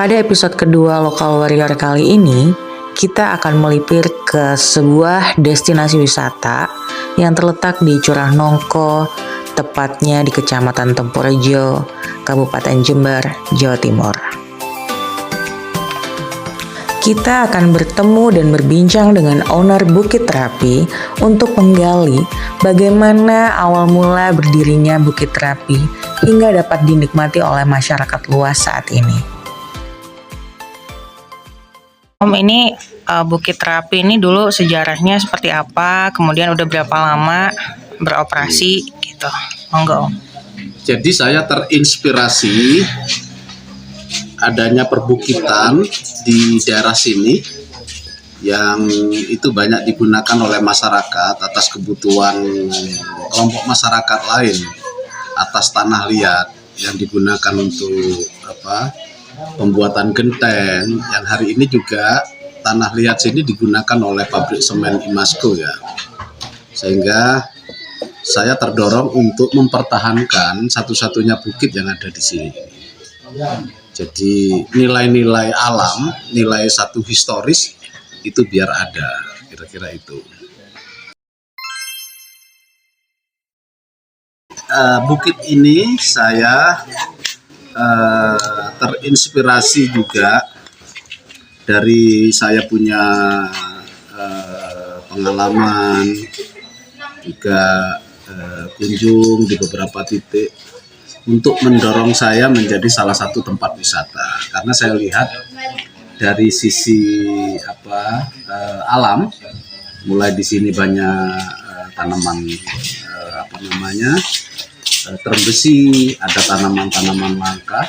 Pada episode kedua Local Warrior kali ini, kita akan melipir ke sebuah destinasi wisata yang terletak di Curah Nongko, tepatnya di Kecamatan Tempurejo, Kabupaten Jember, Jawa Timur. Kita akan bertemu dan berbincang dengan owner Bukit Terapi untuk menggali bagaimana awal mula berdirinya Bukit Terapi hingga dapat dinikmati oleh masyarakat luas saat ini. Om, ini Bukit Terapi ini dulu sejarahnya seperti apa, kemudian udah berapa lama beroperasi gitu. Monggo Om. Jadi saya terinspirasi adanya perbukitan di daerah sini yang itu banyak digunakan oleh masyarakat atas kebutuhan kelompok masyarakat lain, atas tanah liat yang digunakan untuk pembuatan genteng, yang hari ini juga tanah liat sini digunakan oleh pabrik semen Imasco ya. Sehingga saya terdorong untuk mempertahankan satu-satunya bukit yang ada di sini. Jadi nilai-nilai alam, nilai satu historis itu biar ada, kira-kira itu. Bukit ini saya terinspirasi juga dari saya punya pengalaman juga kunjung di beberapa titik untuk mendorong saya menjadi salah satu tempat wisata, karena saya lihat dari sisi alam, mulai di sini banyak tanaman terumbu besi, ada tanaman-tanaman langka,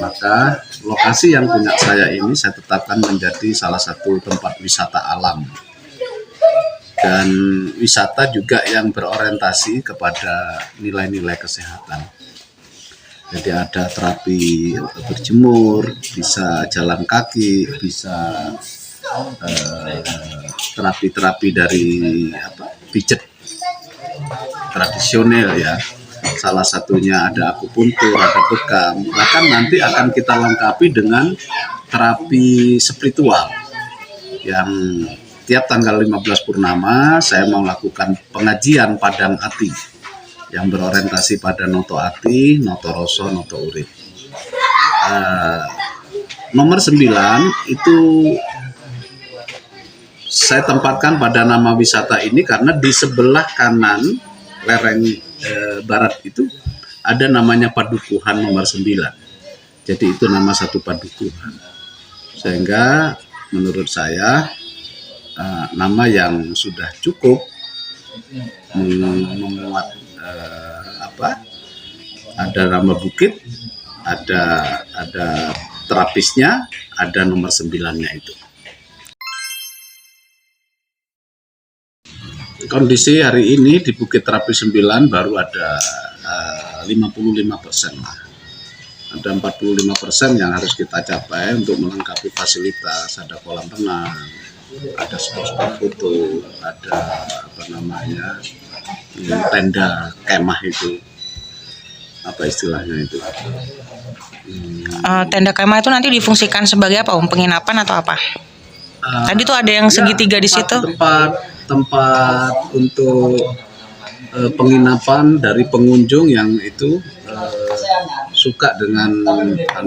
maka lokasi yang punya saya ini saya tetapkan menjadi salah satu tempat wisata alam dan wisata juga yang berorientasi kepada nilai-nilai kesehatan. Jadi ada terapi berjemur, bisa jalan kaki, bisa terapi-terapi dari pijet tradisional ya. Salah satunya ada akupuntur, ada bekam. Bahkan nanti akan kita lengkapi dengan terapi spiritual yang tiap tanggal 15 Purnama saya mau lakukan pengajian Padang Ati yang berorientasi pada Noto Ati, Noto Roso, Noto Urip. Nomor 9 itu saya tempatkan pada nama wisata ini karena di sebelah kanan lereng barat itu ada namanya Padukuhan nomor 9. Jadi itu nama satu padukuhan. Sehingga menurut saya nama yang sudah cukup memuat ada nama bukit, ada terapisnya, ada nomor 9-nya itu. Kondisi hari ini di Bukit Terapi 9 baru ada 55% lah. Ada 45% yang harus kita capai untuk melengkapi fasilitas, ada kolam renang, ada spot-spot foto, ada tenda kemah itu, apa istilahnya itu? Tenda kemah itu nanti difungsikan sebagai apa Om? Penginapan atau apa? Tadi tuh ada yang segitiga di situ. Tempat untuk penginapan dari pengunjung yang itu suka dengan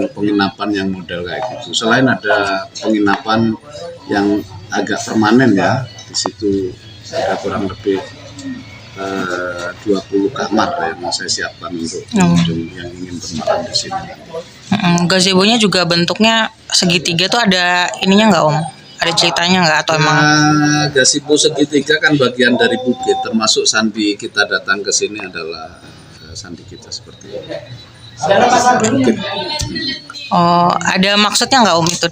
penginapan yang model kayak gitu. Selain ada penginapan yang agak permanen ya, di situ ada kurang lebih 20 kamar yang saya siapkan untuk pengunjung yang ingin bermalam di sini. Gazebo-nya juga bentuknya segitiga tuh ada ininya nggak Om? Ada ceritanya nggak atau emang? Gazebo segitiga kan bagian dari bukit, termasuk sandi kita datang ke sini adalah sandi kita seperti ini. Bukit. Oh, ada maksudnya nggak Om itu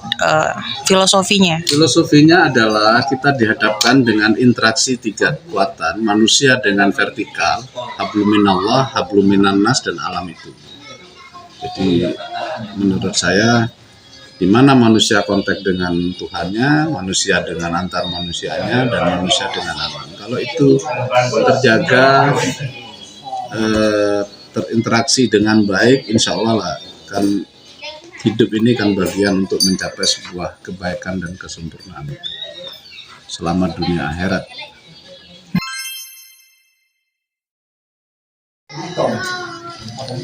filosofinya? Filosofinya adalah kita dihadapkan dengan interaksi 3 kekuatan, manusia dengan vertikal, habluminallah, habluminannas, dan alam itu. Jadi menurut saya di mana manusia kontak dengan Tuhannya, manusia dengan antar manusianya, dan manusia dengan alam. Kalau itu terjaga, terinteraksi dengan baik, insya Allah lah, kan hidup ini kan bagian untuk mencapai sebuah kebaikan dan kesempurnaan selama dunia akhirat.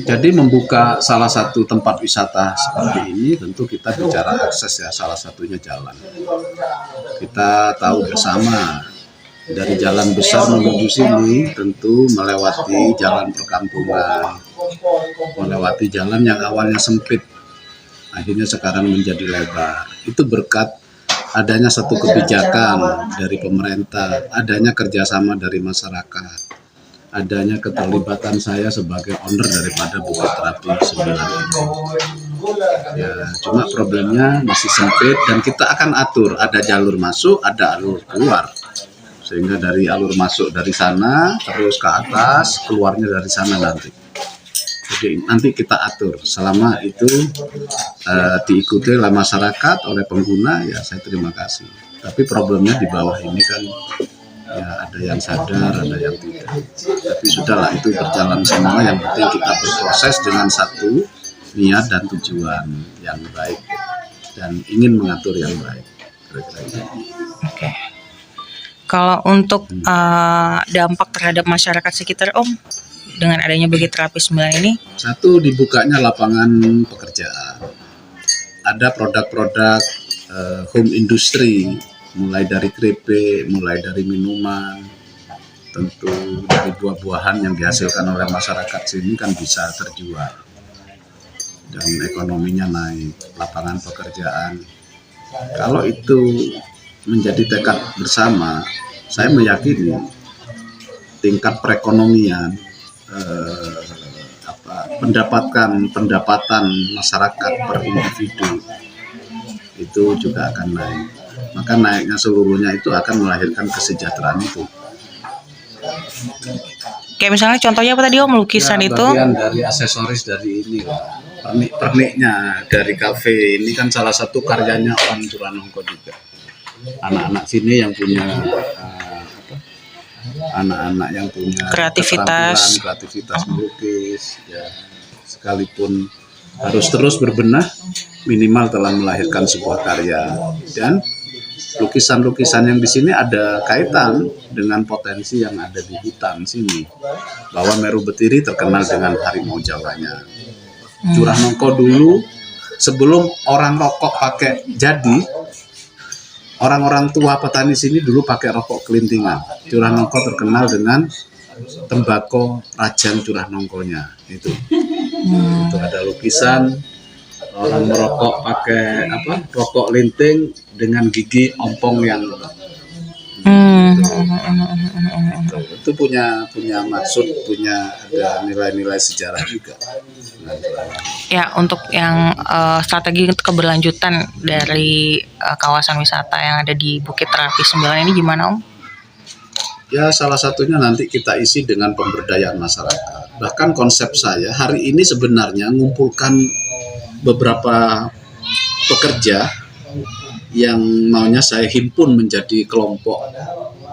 Jadi membuka salah satu tempat wisata seperti ini tentu kita bicara akses ya, salah satunya jalan. Kita tahu bersama dari jalan besar menuju sini tentu melewati jalan perkampungan, melewati jalan yang awalnya sempit, akhirnya sekarang menjadi lebar. Itu berkat adanya satu kebijakan dari pemerintah, adanya kerjasama dari masyarakat, adanya keterlibatan saya sebagai owner daripada Bukit Terapi 9 ini. Ya, cuma problemnya masih sempit dan kita akan atur, ada jalur masuk, ada alur keluar. Sehingga dari alur masuk dari sana terus ke atas, keluarnya dari sana nanti. Jadi nanti kita atur selama itu diikuti oleh masyarakat, oleh pengguna, ya saya terima kasih. Tapi problemnya di bawah ini kan ya ada yang sadar, ada yang tidak. Tapi sudahlah, itu berjalan semua. Yang penting kita berproses dengan satu niat dan tujuan yang baik dan ingin mengatur yang baik. Kira-kira itu. Oke. Kalau untuk dampak terhadap masyarakat sekitar Om dengan adanya Bukit Terapi 9 ini? Satu, dibukanya lapangan pekerjaan. Ada produk-produk home industry, mulai dari keripik, mulai dari minuman, tentu dari buah-buahan yang dihasilkan oleh masyarakat sini kan bisa terjual dan ekonominya naik, lapangan pekerjaan. Kalau itu menjadi tekad bersama, saya meyakini tingkat perekonomian, pendapatan masyarakat per individu itu juga akan naik. Maka naiknya seluruhnya itu akan melahirkan kesejahteraan itu. Kayak misalnya contohnya apa tadi Om, lukisan Ya, itu? bagian dari aksesoris dari ini, pernik-perniknya dari kafe ini kan salah satu karyanya orang Curanongko juga. Anak-anak sini yang punya anak-anak yang punya Kreativitas. kreativitas melukis, ya sekalipun harus terus berbenah, minimal telah melahirkan sebuah karya. Dan lukisan-lukisan yang di sini ada kaitan dengan potensi yang ada di hutan sini, bahwa Meru Betiri terkenal dengan harimau Jawanya. Curanongko dulu sebelum orang rokok pakai jadi, orang-orang tua petani sini dulu pakai rokok kelintingan. Curanongko terkenal dengan tembakau Rajan Curanongkonya itu. Itu ada lukisan orang merokok pakai rokok linting dengan gigi ompong yang itu punya maksud, punya ada nilai-nilai sejarah juga. Ya, untuk yang strategi untuk keberlanjutan dari kawasan wisata yang ada di Bukit Terapi 9 ini gimana Om? Ya, salah satunya nanti kita isi dengan pemberdayaan masyarakat. Bahkan konsep saya hari ini sebenarnya mengumpulkan beberapa pekerja yang maunya saya himpun menjadi kelompok,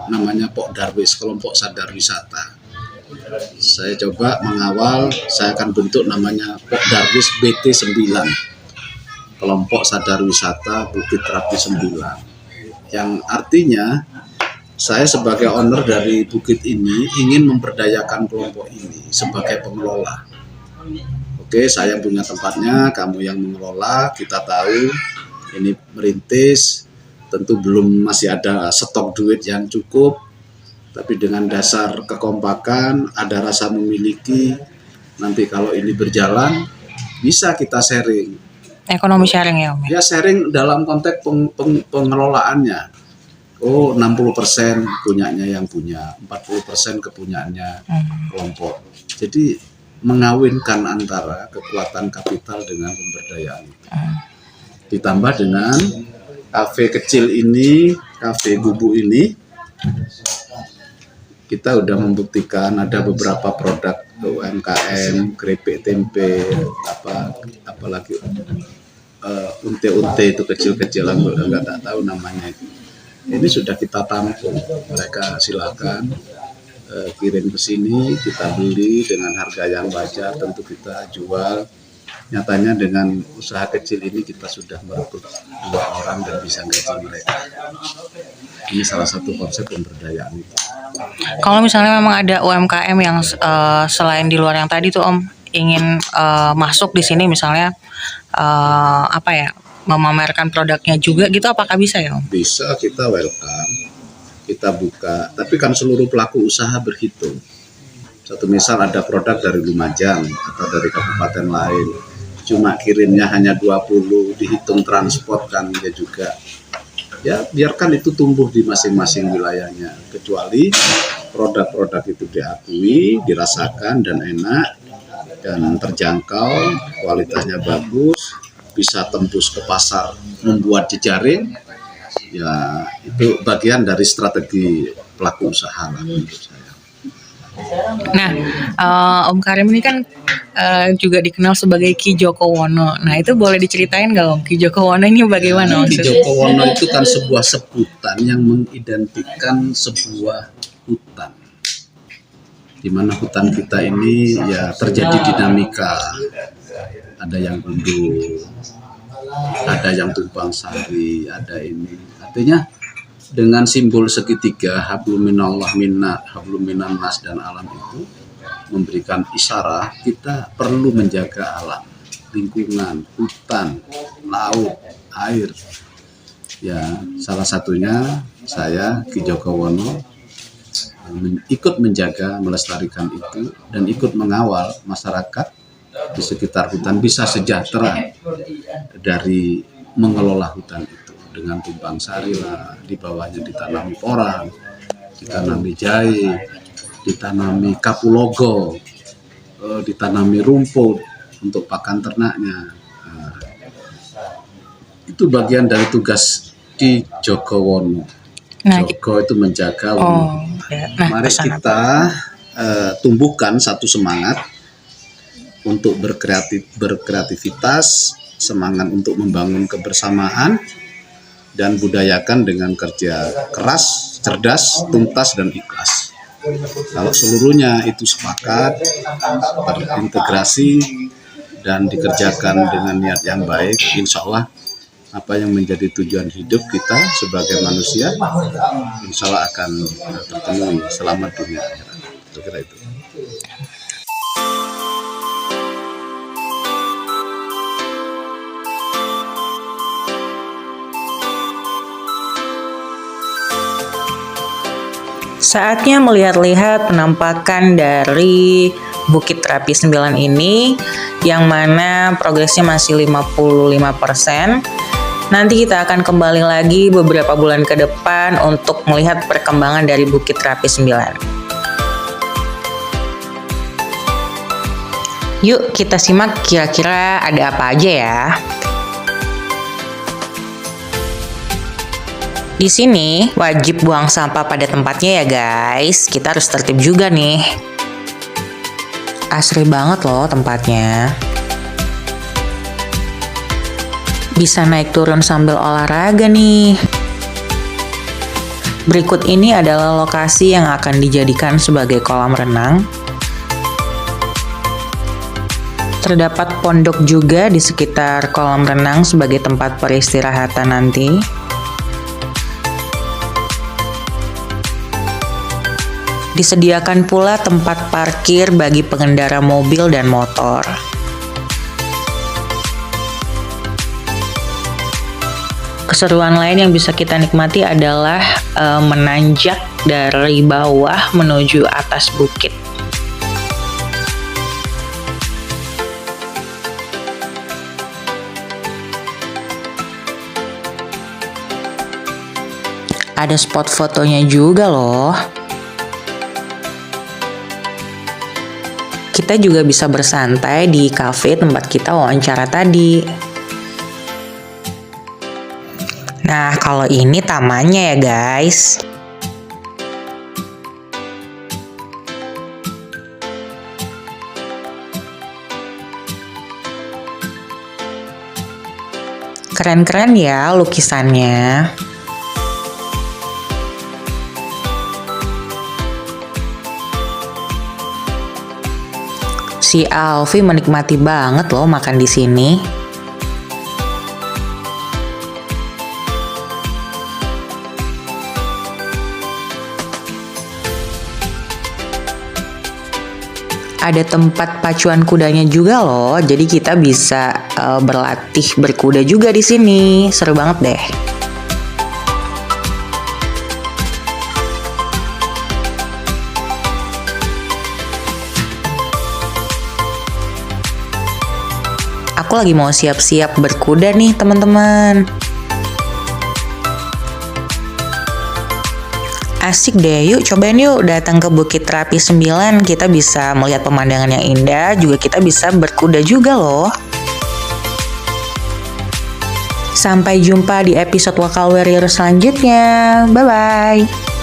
namanya Pok Darwis, kelompok sadar wisata. Saya coba mengawal, saya akan bentuk namanya Pok Darwis BT9, kelompok sadar wisata Bukit Terapi 9, yang artinya saya sebagai owner dari bukit ini ingin memberdayakan kelompok ini sebagai pengelola. Oke, saya punya tempatnya, kamu yang mengelola, kita tahu ini merintis, tentu belum masih ada stok duit yang cukup, tapi dengan dasar kekompakan, ada rasa memiliki, nanti kalau ini berjalan, bisa kita sharing. Ekonomi sharing ya Om? Ya, sharing dalam konteks pengelolaannya. Oh, 60% punyanya yang punya, 40% kepunyaannya kelompok. Jadi mengawinkan antara kekuatan kapital dengan pemberdayaan. Ditambah dengan kafe kecil ini, kafe Bubu ini, kita udah membuktikan ada beberapa produk UMKM, keripik tempe, apalagi unte-unte itu kecil-kecilan, nggak tak tahu namanya itu. Ini sudah kita tampung, mereka silakan kirim ke sini, kita beli dengan harga yang wajar, tentu kita jual Nyatanya dengan usaha kecil ini kita sudah merekrut 2 orang dan bisa gaji mereka. Ini salah satu konsep pemberdayaan itu. Kalau misalnya memang ada UMKM yang selain di luar yang tadi tuh Om ingin masuk di sini misalnya memamerkan produknya juga gitu, apakah bisa ya Om? Bisa, kita welcome, kita buka. Tapi kan seluruh pelaku usaha berhitung. Satu misal ada produk dari Lumajang atau dari kabupaten lain, cuma kirimnya hanya 20, dihitung transport kan ya juga. Ya biarkan itu tumbuh di masing-masing wilayahnya. Kecuali produk-produk itu diakui, dirasakan dan enak dan terjangkau, kualitasnya bagus, bisa tembus ke pasar, membuat jejaring, ya itu bagian dari strategi pelaku usaha lah menurut saya. Nah, Om Karim ini kan juga dikenal sebagai Ki Joko Wono. Nah, itu boleh diceritain nggak Om? Ki Joko Wono ini bagaimana Ki maksudnya? Joko Wono itu kan sebuah sebutan yang mengidentikan sebuah hutan. Di mana hutan kita ini ya terjadi dinamika. Ada yang gundul, ada yang tumpang sari, ada ini. Artinya dengan simbol segitiga hablum minallah minna, hablum minan nas dan alam itu memberikan isyarat kita perlu menjaga alam, lingkungan, hutan, laut, air. Ya, salah satunya saya Ki Joko Wono ikut menjaga, melestarikan itu dan ikut mengawal masyarakat di sekitar hutan bisa sejahtera dari mengelola hutan itu dengan tumpang sari lah, di bawahnya ditanami porang, ditanami jahe, ditanami kapulogo, ditanami rumput untuk pakan ternaknya. Nah, itu bagian dari tugas Ki Joko Wono. Joko itu menjaga Wono. Mari kita tumbuhkan satu semangat untuk berkreativitas, semangat untuk membangun kebersamaan, dan budayakan dengan kerja keras, cerdas, tuntas, dan ikhlas. Kalau seluruhnya itu sepakat, terintegrasi, dan dikerjakan dengan niat yang baik, insya Allah apa yang menjadi tujuan hidup kita sebagai manusia, insya Allah akan terpenuhi selamat dunia akhirat. Kira itu. Saatnya melihat-lihat penampakan dari Bukit Terapi 9 ini, yang mana progresnya masih 55%. Nanti kita akan kembali lagi beberapa bulan ke depan untuk melihat perkembangan dari Bukit Terapi 9. Yuk kita simak kira-kira ada apa aja ya. Di sini wajib buang sampah pada tempatnya ya guys. Kita harus tertib juga nih. Asri banget loh tempatnya. Bisa naik turun sambil olahraga nih. Berikut ini adalah lokasi yang akan dijadikan sebagai kolam renang. Terdapat pondok juga di sekitar kolam renang sebagai tempat peristirahatan nanti. Disediakan pula tempat parkir bagi pengendara mobil dan motor. Keseruan lain yang bisa kita nikmati adalah menanjak dari bawah menuju atas bukit. Ada spot fotonya juga loh. Kita juga bisa bersantai di kafe tempat kita wawancara tadi. Nah, kalau ini tamannya ya guys. Keren-keren ya lukisannya. Si Alfi menikmati banget loh makan di sini. Ada tempat pacuan kudanya juga loh, jadi kita bisa berlatih berkuda juga di sini. Seru banget deh. Aku lagi mau siap-siap berkuda nih teman-teman. Asik deh, yuk cobain yuk datang ke Bukit Terapi 9. Kita bisa melihat pemandangan yang indah, juga kita bisa berkuda juga loh. Sampai jumpa di episode Local Warrior selanjutnya. Bye-bye.